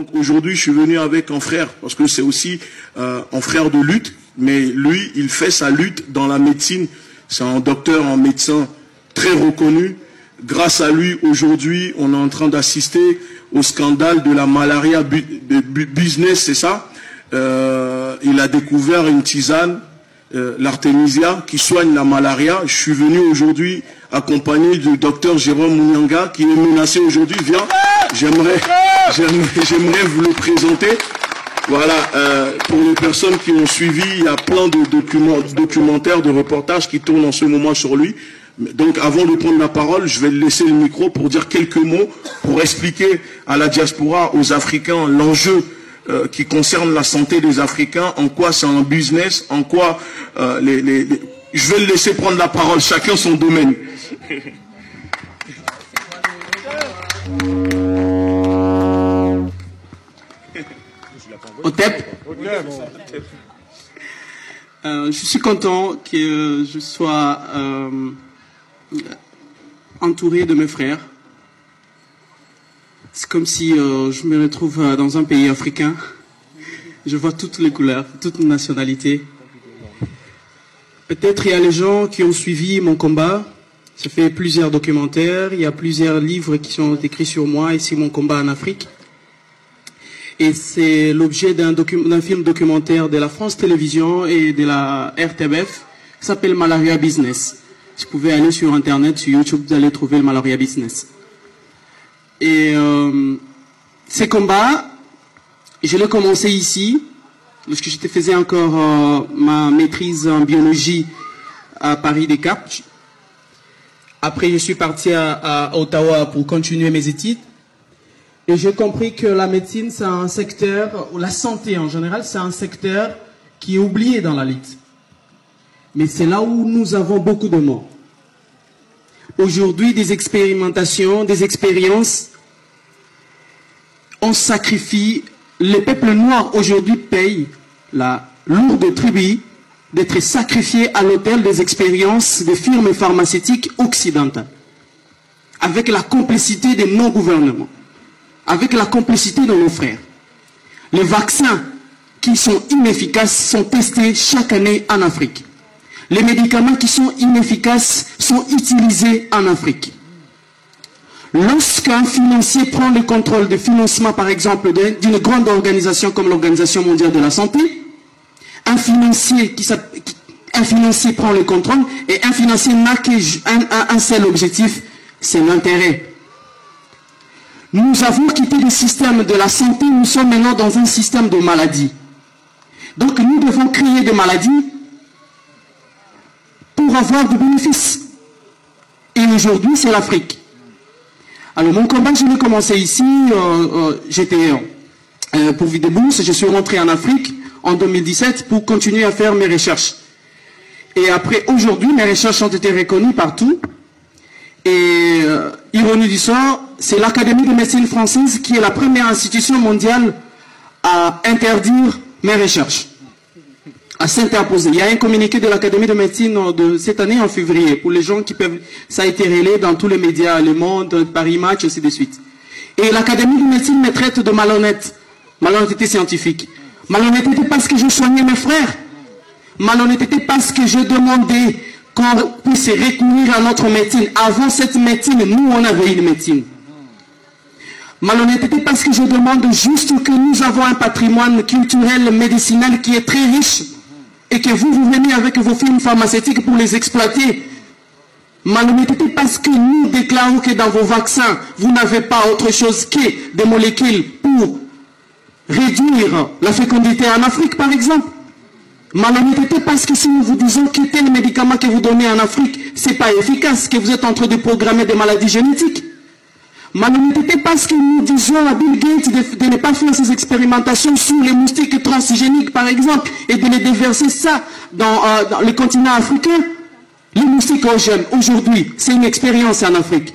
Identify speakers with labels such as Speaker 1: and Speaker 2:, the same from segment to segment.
Speaker 1: Donc aujourd'hui, je suis venu avec un frère, parce que c'est aussi un frère de lutte, mais lui, il fait sa lutte dans la médecine. C'est un docteur, un médecin très reconnu. Grâce à lui, aujourd'hui, on est en train d'assister au scandale de la malaria business, c'est ça. Il a découvert une tisane, l'artémisia, qui soigne la malaria. Je suis venu aujourd'hui accompagné du docteur Jérôme Mounianga, qui est menacé aujourd'hui. Viens, j'aimerais vous le présenter. Voilà, pour les personnes qui ont suivi, il y a plein de documentaires, de reportages qui tournent en ce moment sur lui. Donc avant de prendre la parole, je vais laisser le micro pour dire quelques mots, pour expliquer à la diaspora, aux Africains, l'enjeu qui concerne la santé des Africains, en quoi c'est un business, en quoi je vais le laisser prendre la parole, chacun son domaine.
Speaker 2: Otep. Je suis content que je sois entouré de mes frères. C'est comme si je me retrouve dans un pays africain. Je vois toutes les couleurs, toutes les nationalités. Peut-être il y a les gens qui ont suivi mon combat. J'ai fait plusieurs documentaires, il y a plusieurs livres qui sont écrits sur moi et sur mon combat en Afrique. Et c'est l'objet d'un film documentaire de la France Télévisions et de la RTBF qui s'appelle Malaria Business. Si vous pouvez aller sur Internet, sur YouTube, vous allez trouver le Malaria Business. Et ces combats, je l'ai commencé ici, lorsque je faisais encore ma maîtrise en biologie à Paris-Descartes. Après, je suis parti à Ottawa pour continuer mes études. Et j'ai compris que la médecine, c'est un secteur, ou la santé en général, c'est un secteur qui est oublié dans la lutte. Mais c'est là où nous avons beaucoup de morts. Aujourd'hui, des expérimentations, des expériences, on sacrifie, les peuples noirs aujourd'hui payent la lourde tribut d'être sacrifiés à l'autel des expériences des firmes pharmaceutiques occidentales, avec la complicité des non-gouvernements, avec la complicité de nos frères. Les vaccins qui sont inefficaces sont testés chaque année en Afrique. Les médicaments qui sont inefficaces sont utilisés en Afrique. Lorsqu'un financier prend le contrôle du financement, par exemple, d'une grande organisation comme l'Organisation mondiale de la santé, un financier prend le contrôle et un financier n'a qu'un seul objectif, c'est l'intérêt. Nous avons quitté le système de la santé, nous sommes maintenant dans un système de maladies. Donc nous devons créer des maladies pour avoir des bénéfices. Et aujourd'hui, c'est l'Afrique. Alors mon combat, je l'ai commencé ici, j'étais pourvu de bourse, je suis rentré en Afrique en 2017 pour continuer à faire mes recherches. Et après, aujourd'hui, mes recherches ont été reconnues partout. Et ironie du sort, c'est l'Académie de médecine française qui est la première institution mondiale à interdire mes recherches, à s'interposer. Il y a un communiqué de l'Académie de médecine de cette année en février, pour les gens qui peuvent, ça a été relayé dans tous les médias, Le Monde, Paris Match, ainsi de suite. Et l'Académie de médecine me traite de malhonnêteté scientifique. Malhonnêteté parce que je soignais mes frères. Malhonnêteté parce que je demandais qu'on puisse recourir à notre médecine. Avant cette médecine, nous, on avait une médecine. Malhonnêteté parce que je demande juste que nous avons un patrimoine culturel, médicinal qui est très riche et que vous venez avec vos firmes pharmaceutiques pour les exploiter. Malhonnêteté parce que nous déclarons que dans vos vaccins, vous n'avez pas autre chose que des molécules pour réduire la fécondité en Afrique, par exemple. Malhonnêteté parce que si nous vous disons que tel médicament que vous donnez en Afrique, ce n'est pas efficace, que vous êtes en train de programmer des maladies génétiques. Malhonnêteté parce que nous disons à Bill Gates de ne pas faire ces expérimentations sur les moustiques transgéniques, par exemple, et de les déverser ça dans le continent africain. Les moustiques OGM, aujourd'hui, c'est une expérience en Afrique.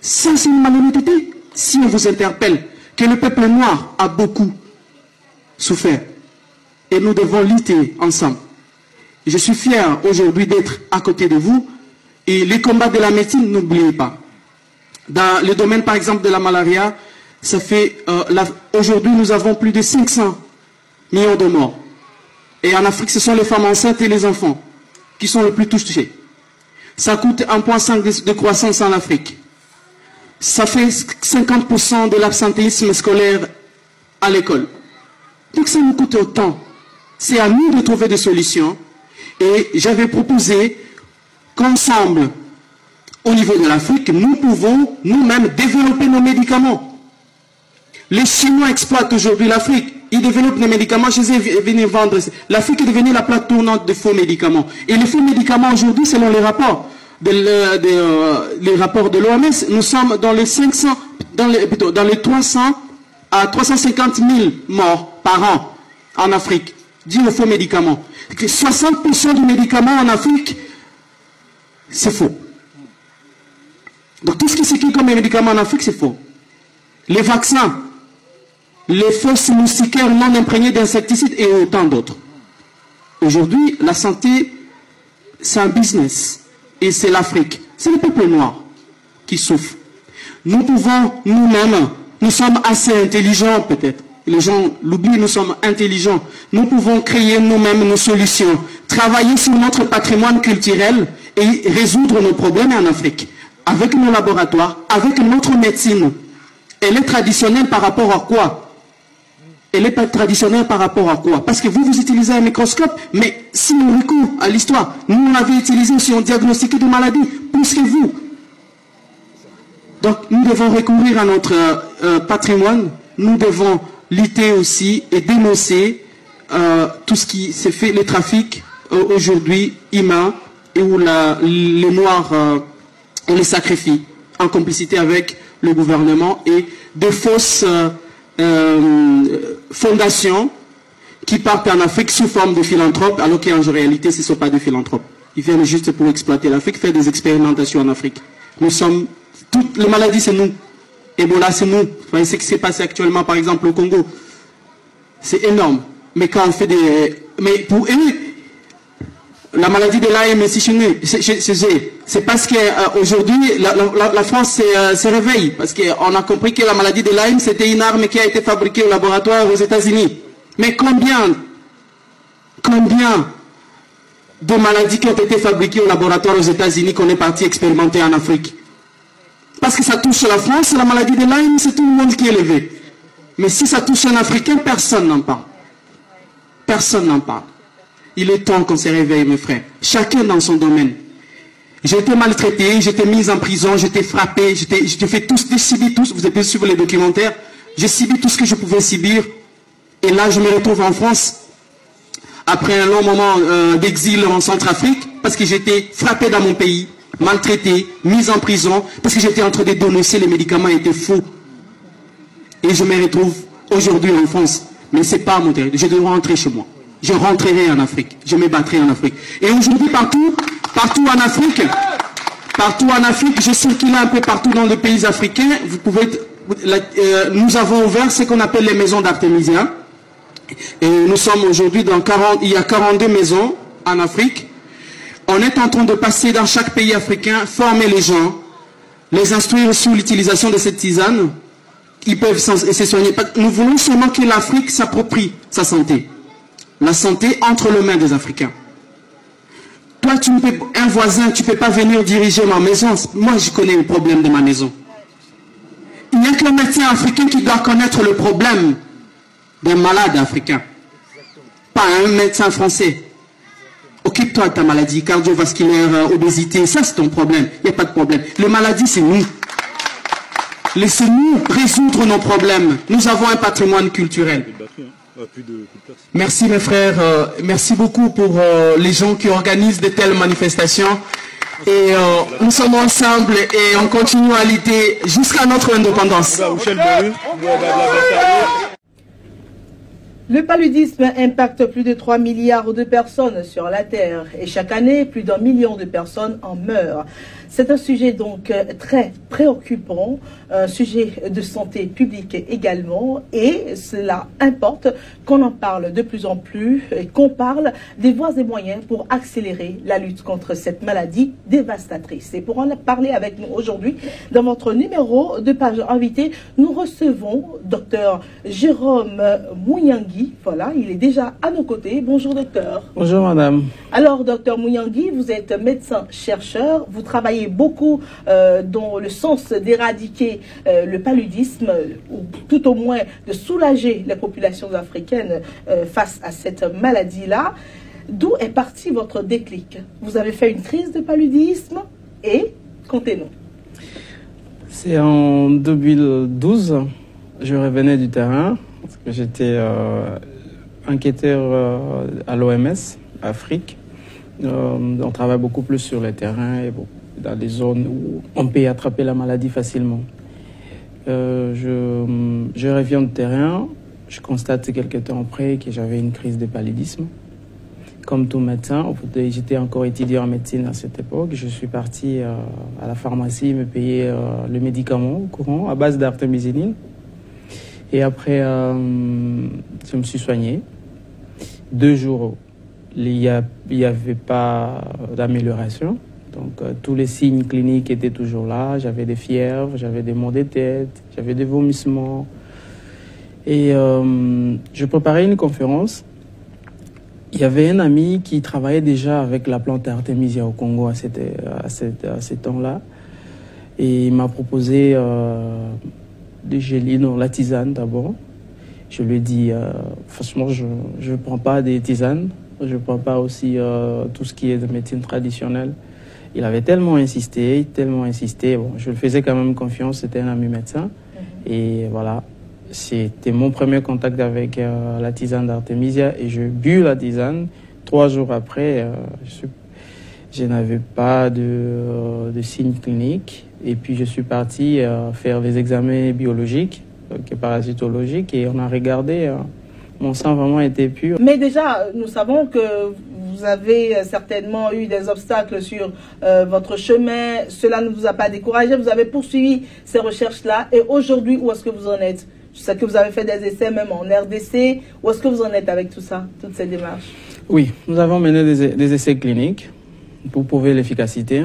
Speaker 2: Ça, c'est une malhonnêteté. Si on vous interpelle que le peuple noir a beaucoup souffert, et nous devons lutter ensemble. Je suis fier aujourd'hui d'être à côté de vous. Et les combats de la médecine, n'oubliez pas. Dans le domaine, par exemple, de la malaria, Ça fait, aujourd'hui, nous avons plus de 500 millions de morts. Et en Afrique, ce sont les femmes enceintes et les enfants qui sont les plus touchés. Ça coûte 1,5 de croissance en Afrique. Ça fait 50% de l'absentéisme scolaire à l'école. Donc ça nous coûte autant. C'est à nous de trouver des solutions. Et j'avais proposé qu'ensemble, au niveau de l'Afrique, nous pouvons nous-mêmes développer nos médicaments. Les Chinois exploitent aujourd'hui l'Afrique. Ils développent des médicaments, je les ai venus vendre. L'Afrique est devenue la plaque tournante de faux médicaments. Et les faux médicaments aujourd'hui, selon les rapports, les rapports de l'OMS, nous sommes dans les 500, dans les 300 à 350 000 morts par an en Afrique, dit aux faux médicaments. 60% des médicaments en Afrique, c'est faux. Donc tout ce qui s'écrit comme médicaments en Afrique, c'est faux. Les vaccins, les fausses moustiquaires non imprégnées d'insecticides et autant d'autres. Aujourd'hui, la santé, c'est un business. Et c'est l'Afrique. C'est le peuple noir qui souffre. Nous pouvons, nous-mêmes, nous sommes assez intelligents peut-être. Les gens l'oublient, nous sommes intelligents. Nous pouvons créer nous-mêmes nos solutions. Travailler sur notre patrimoine culturel et résoudre nos problèmes en Afrique. Avec nos laboratoires, avec notre médecine. Elle est traditionnelle par rapport à quoi? Elle est pas traditionnelle par rapport à quoi? Parce que vous utilisez un microscope, mais si on recourt à l'histoire, nous on l'avait utilisé si on diagnostiquait des maladies, plus que vous. Donc nous devons recourir à notre patrimoine, nous devons lutter aussi et dénoncer tout ce qui s'est fait, les trafics aujourd'hui humains, et où les Noirs on les sacrifie en complicité avec le gouvernement et de fausses fondations qui partent en Afrique sous forme de philanthropes, alors qu'en réalité, ce ne sont pas des philanthropes. Ils viennent juste pour exploiter l'Afrique, faire des expérimentations en Afrique. Nous sommes, toutes les maladies, c'est nous. Ebola, c'est nous. Vous voyez ce qui s'est passé actuellement, par exemple, au Congo. C'est énorme. Mais quand on fait des... Mais pour eux, la maladie de Lyme, c'est parce qu'aujourd'hui, la France se réveille. Parce qu'on a compris que la maladie de Lyme, c'était une arme qui a été fabriquée au laboratoire aux États-Unis. Mais combien de maladies qui ont été fabriquées au laboratoire aux États-Unis qu'on est parti expérimenter en Afrique? Parce que ça touche la France, la maladie de Lyme, c'est tout le monde qui est élevé. Mais si ça touche un Africain, personne n'en parle. Personne n'en parle. Il est temps qu'on se réveille, mes frères. Chacun dans son domaine. J'ai été maltraité, j'étais mis en prison, j'étais frappé, j'ai fait tout, j'ai subi tout. Vous avez pu suivre les documentaires. J'ai subi tout ce que je pouvais subir. Et là, je me retrouve en France, après un long moment d'exil en Centrafrique, parce que j'étais frappé dans mon pays, maltraité, mis en prison, parce que j'étais en train de dénoncer les médicaments étaient faux. Et je me retrouve aujourd'hui en France. Mais ce n'est pas mon territoire. Je dois rentrer chez moi. Je rentrerai en Afrique. Je me battrai en Afrique. Et aujourd'hui, partout en Afrique, je circule un peu partout dans les pays africains. Vous pouvez, nous avons ouvert ce qu'on appelle les maisons d'Artémisia. Et nous sommes aujourd'hui dans il y a 42 maisons en Afrique. On est en train de passer dans chaque pays africain, former les gens, les instruire sur l'utilisation de cette tisane. Ils peuvent se soigner. Nous voulons seulement que l'Afrique s'approprie sa santé. La santé entre les mains des Africains. Toi, un voisin, tu ne peux pas venir diriger ma maison. Moi, je connais le problème de ma maison. Il n'y a qu'un médecin africain qui doit connaître le problème d'un malade africain. Pas un médecin français. Occupe-toi de ta maladie cardiovasculaire, obésité, ça c'est ton problème. Il n'y a pas de problème. Les maladies, c'est nous. Laissez-nous résoudre nos problèmes. Nous avons un patrimoine culturel. Merci mes frères, merci beaucoup pour les gens qui organisent de telles manifestations. Et nous sommes ensemble et on continue à lutter jusqu'à notre indépendance.
Speaker 3: Le paludisme impacte plus de 3 milliards de personnes sur la Terre et chaque année, plus d'1 million de personnes en meurent. C'est un sujet donc très préoccupant, un sujet de santé publique également, et cela importe qu'on en parle de plus en plus et qu'on parle des voies et moyens pour accélérer la lutte contre cette maladie dévastatrice. Et pour en parler avec nous aujourd'hui, dans votre numéro de page invité, nous recevons Dr Jérôme Mouyangui. Voilà, il est déjà à nos côtés. Bonjour docteur.
Speaker 4: Bonjour madame.
Speaker 3: Alors docteur Mouyangui, vous êtes médecin-chercheur, vous travaillez beaucoup dans le sens d'éradiquer le paludisme, ou tout au moins de soulager les populations africaines face à cette maladie-là. D'où est parti votre déclic? Vous avez fait une crise de paludisme et contez-nous.
Speaker 4: C'est en 2012, je revenais du terrain, parce que j'étais enquêteur à l'OMS, Afrique. On travaille beaucoup plus sur le terrain et dans des zones où on peut attraper la maladie facilement. Je reviens du terrain, je constate quelques temps après que j'avais une crise de paludisme. Comme tout médecin, j'étais encore étudiant en médecine à cette époque. Je suis parti à la pharmacie me payer le médicament au courant à base d'artémisinine. Et après, je me suis soigné. 2 jours, il n'y avait pas d'amélioration. Donc, tous les signes cliniques étaient toujours là. J'avais des fièvres, j'avais des maux de tête, j'avais des vomissements. Et je préparais une conférence. Il y avait un ami qui travaillait déjà avec la plante Artemisia au Congo à ces temps-là. Et il m'a proposé du géline, la tisane d'abord. Je lui ai dit, franchement, je ne prends pas des tisanes. Je ne prends pas aussi tout ce qui est de médecine traditionnelle. Il avait tellement insisté. Bon, je le faisais quand même confiance, c'était un ami médecin. Et voilà. C'était mon premier contact avec la tisane d'Artemisia et je bu la tisane. 3 jours après, je n'avais pas de signes cliniques. Et puis je suis parti faire des examens biologiques, parasitologiques, et on a regardé. Mon sang vraiment était pur.
Speaker 3: Mais déjà, nous savons que vous avez certainement eu des obstacles sur votre chemin. Cela ne vous a pas découragé. Vous avez poursuivi ces recherches-là. Et aujourd'hui, où est-ce que vous en êtes? Je sais que vous avez fait des essais même en RDC. Où est-ce que vous en êtes avec tout ça, toutes ces démarches?
Speaker 4: Oui, nous avons mené des essais cliniques pour prouver l'efficacité.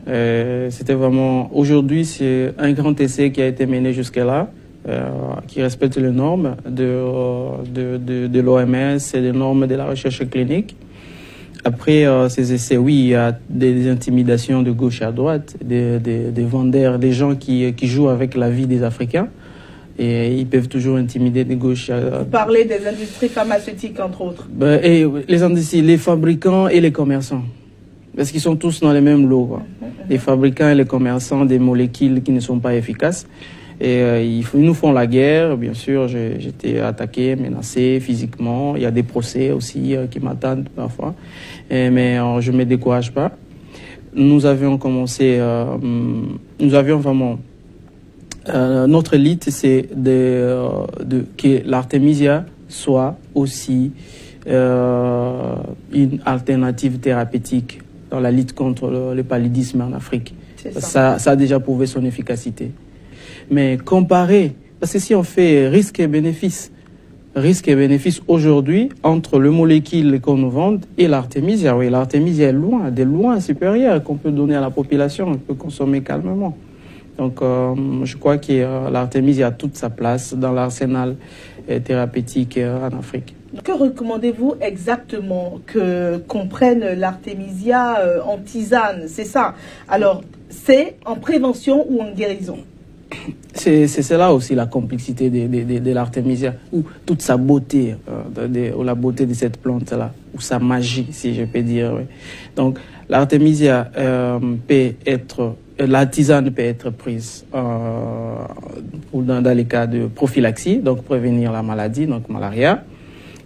Speaker 4: C'était vraiment... Aujourd'hui, c'est un grand essai qui a été mené jusque-là, qui respecte les normes de l'OMS et les normes de la recherche clinique. Après ces essais, oui, il y a des intimidations de gauche à droite, des vendeurs, des gens qui jouent avec la vie des Africains. Et ils peuvent toujours intimider de gauche à droite.
Speaker 3: Vous parlez des industries pharmaceutiques, entre autres.
Speaker 4: Et les industries, les fabricants et les commerçants. Parce qu'ils sont tous dans les mêmes lots, quoi. Les fabricants et les commerçants des molécules qui ne sont pas efficaces. Et ils nous font la guerre, bien sûr. J'étais attaqué, menacé physiquement. Il y a des procès aussi qui m'attendent parfois. Mais je ne me décourage pas. Nous avions commencé... nous avions vraiment... notre élite, c'est que l'Artemisia soit aussi une alternative thérapeutique dans la lutte contre le paludisme en Afrique. Ça a déjà prouvé son efficacité. Mais comparer, parce que si on fait risque et bénéfice aujourd'hui entre le molécule qu'on nous vend et l'Artemisia, oui, l'Artemisia est de loin supérieure qu'on peut donner à la population, on peut consommer calmement. Donc, je crois que l'Artemisia a toute sa place dans l'arsenal thérapeutique en Afrique.
Speaker 3: Que recommandez-vous exactement qu'on prenne l'Artemisia en tisane? C'est ça. Alors, c'est en prévention ou en guérison?
Speaker 4: C'est là aussi la complexité de l'Artemisia, ou toute sa beauté, ou la beauté de cette plante-là, ou sa magie, si je peux dire. Oui. Donc, l'Artemisia peut être... La tisane peut être prise dans les cas de prophylaxie, donc prévenir la maladie, donc malaria,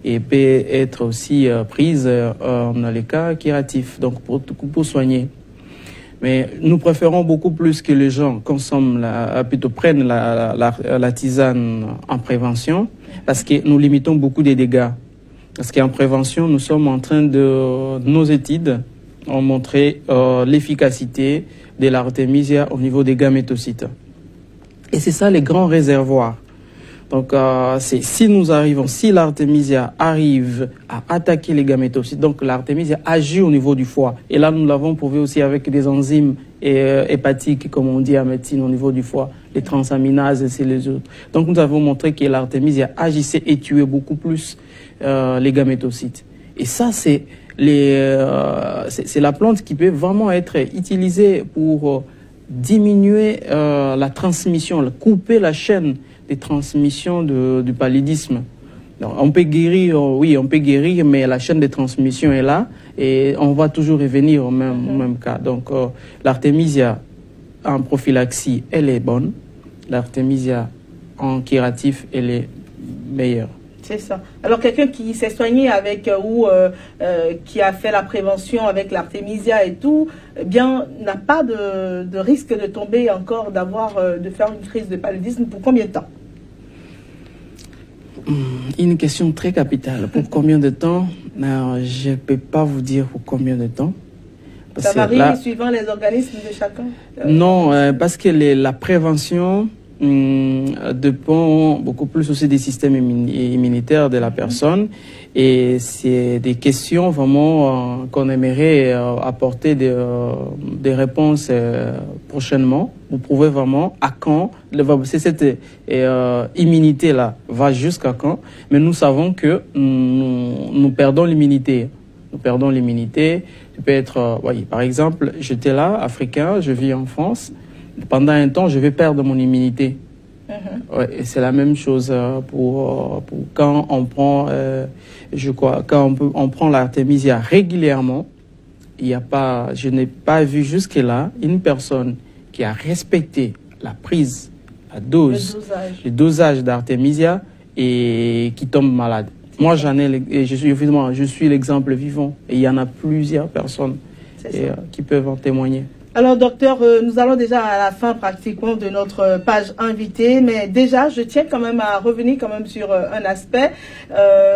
Speaker 4: et peut être aussi prise dans les cas curatifs, donc pour soigner. Mais nous préférons beaucoup plus que les gens consomment, plutôt prennent la tisane en prévention, parce que nous limitons beaucoup des dégâts. Parce qu'en prévention, nous sommes en train de... Nos études ont montré l'efficacité de l'artémisia au niveau des gamétocytes. Et c'est ça les grands réservoirs. Donc, si l'artémisia arrive à attaquer les gamétocytes, donc l'artémisia agit au niveau du foie. Et là, nous l'avons prouvé aussi avec des enzymes hépatiques, comme on dit en médecine, au niveau du foie, les transaminases et c'est les autres. Donc, nous avons montré que l'artémisia agissait et tuait beaucoup plus les gamétocytes. Et ça, c'est la plante qui peut vraiment être utilisée pour diminuer la transmission, couper la chaîne des transmissions du paludisme. Donc, on peut guérir, oui, on peut guérir, mais la chaîne de transmission est là et on va toujours revenir au même cas. Donc, l'artémisia en prophylaxie, elle est bonne. L'artémisia en curatif, elle est meilleure.
Speaker 3: C'est ça. Alors, quelqu'un qui s'est soigné avec qui a fait la prévention avec l'artémisia et tout, eh bien, n'a pas de risque de tomber encore, de faire une crise de paludisme pour combien de temps?
Speaker 4: Une question très capitale. Pour combien de temps? Je ne peux pas vous dire pour combien de temps.
Speaker 3: Ça varie suivant les organismes de chacun?
Speaker 4: Non, parce que la prévention dépend beaucoup plus aussi des systèmes immunitaires de la personne. Et c'est des questions vraiment qu'on aimerait apporter des réponses prochainement. Vous pouvez vraiment à quand cette immunité-là va jusqu'à quand. Mais nous savons que nous perdons l'immunité. Nous perdons l'immunité. Tu peux être, voyez, par exemple, j'étais là, africain, je vis en France. Pendant un temps, je vais perdre mon immunité. Ouais, et c'est la même chose pour quand on prend, quand on prend l'artémisia régulièrement. Je n'ai pas vu jusque-là une personne qui a respecté la prise, la dose, le dosage d'artémisia et qui tombe malade. Moi, je suis l'exemple vivant et il y en a plusieurs personnes qui peuvent en témoigner.
Speaker 3: Alors, docteur, nous allons déjà à la fin pratiquement de notre page invitée, mais déjà, je tiens quand même à revenir quand même sur un aspect.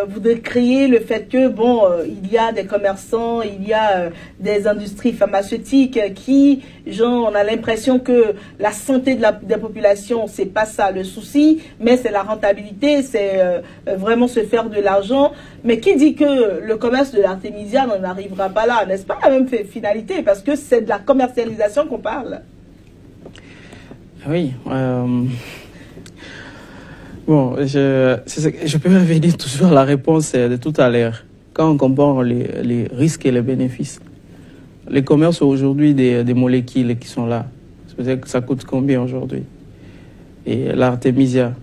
Speaker 3: Vous décriez le fait que, bon, il y a des commerçants, il y a des industries pharmaceutiques qui, genre, on a l'impression que la santé des populations, c'est pas ça le souci, mais c'est la rentabilité, c'est vraiment se faire de l'argent. Mais qui dit que le commerce de l'artémisia n'en arrivera pas là? N'est-ce pas la même finalité? Parce que c'est de la commercialisation qu'on parle.
Speaker 4: Oui. Bon, je peux revenir toujours à la réponse de tout à l'heure. Quand on compare les risques et les bénéfices. Les commerces aujourd'hui des molécules qui sont là, ça coûte combien aujourd'hui? Et l'artémisia.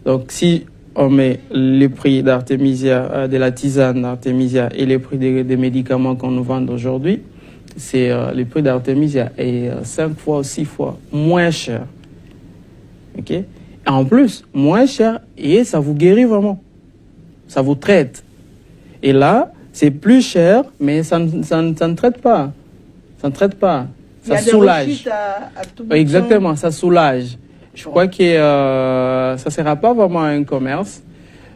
Speaker 4: Donc si on met le prix d'artémisia, de la tisane d'artémisia et les prix des médicaments qu'on nous vend aujourd'hui, c'est le prix d'artémisia est 5 fois ou 6 fois moins cher. Ok? En plus, moins cher et ça vous guérit vraiment. Ça vous traite. Et là, c'est plus cher, mais ça ne traite pas. Ça ne traite pas. Ça soulage.
Speaker 3: À tout
Speaker 4: exactement, ça soulage. Je crois que ça ne sera pas vraiment un commerce.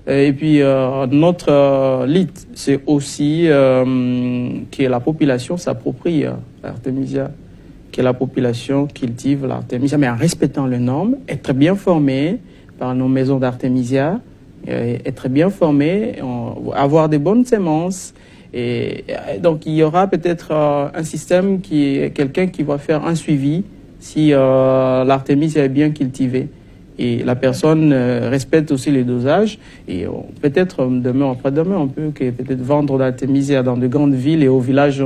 Speaker 4: Et puis, notre lutte, c'est aussi que la population s'approprie l'artémisia, que la population cultive l'artémisia, mais en respectant les normes, être bien formé par nos maisons d'artémisia, être bien formé, avoir des bonnes semences. Et donc, il y aura peut-être un système quelqu'un qui va faire un suivi si l'artémisia est bien cultivée. Et la personne respecte aussi les dosages. Et peut-être demain, après-demain, on peut peut-être vendre l'artémisia dans de grandes villes et au village,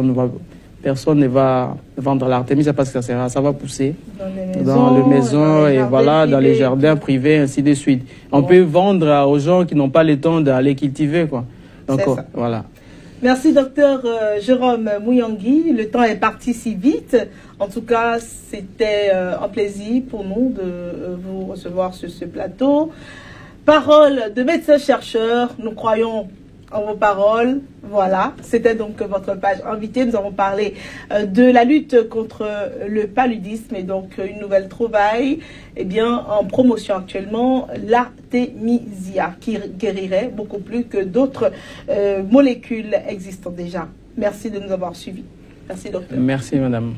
Speaker 4: personne ne va vendre l'artémisia parce que ça va pousser dans les maisons et voilà, dans les jardins privés, ainsi de suite. On peut vendre aux gens qui n'ont pas le temps d'aller cultiver, quoi. Donc, voilà.
Speaker 3: Merci, docteur Jérôme Muyangui. Le temps est parti si vite. En tout cas, c'était un plaisir pour nous de vous recevoir sur ce plateau. Parole de médecin-chercheur, nous croyons en vos paroles. Voilà, c'était donc votre page invitée. Nous avons parlé de la lutte contre le paludisme et donc une nouvelle trouvaille en promotion actuellement, l'artémisia, qui guérirait beaucoup plus que d'autres molécules existantes déjà. Merci de nous avoir suivis. Merci, docteur.
Speaker 4: Merci, madame.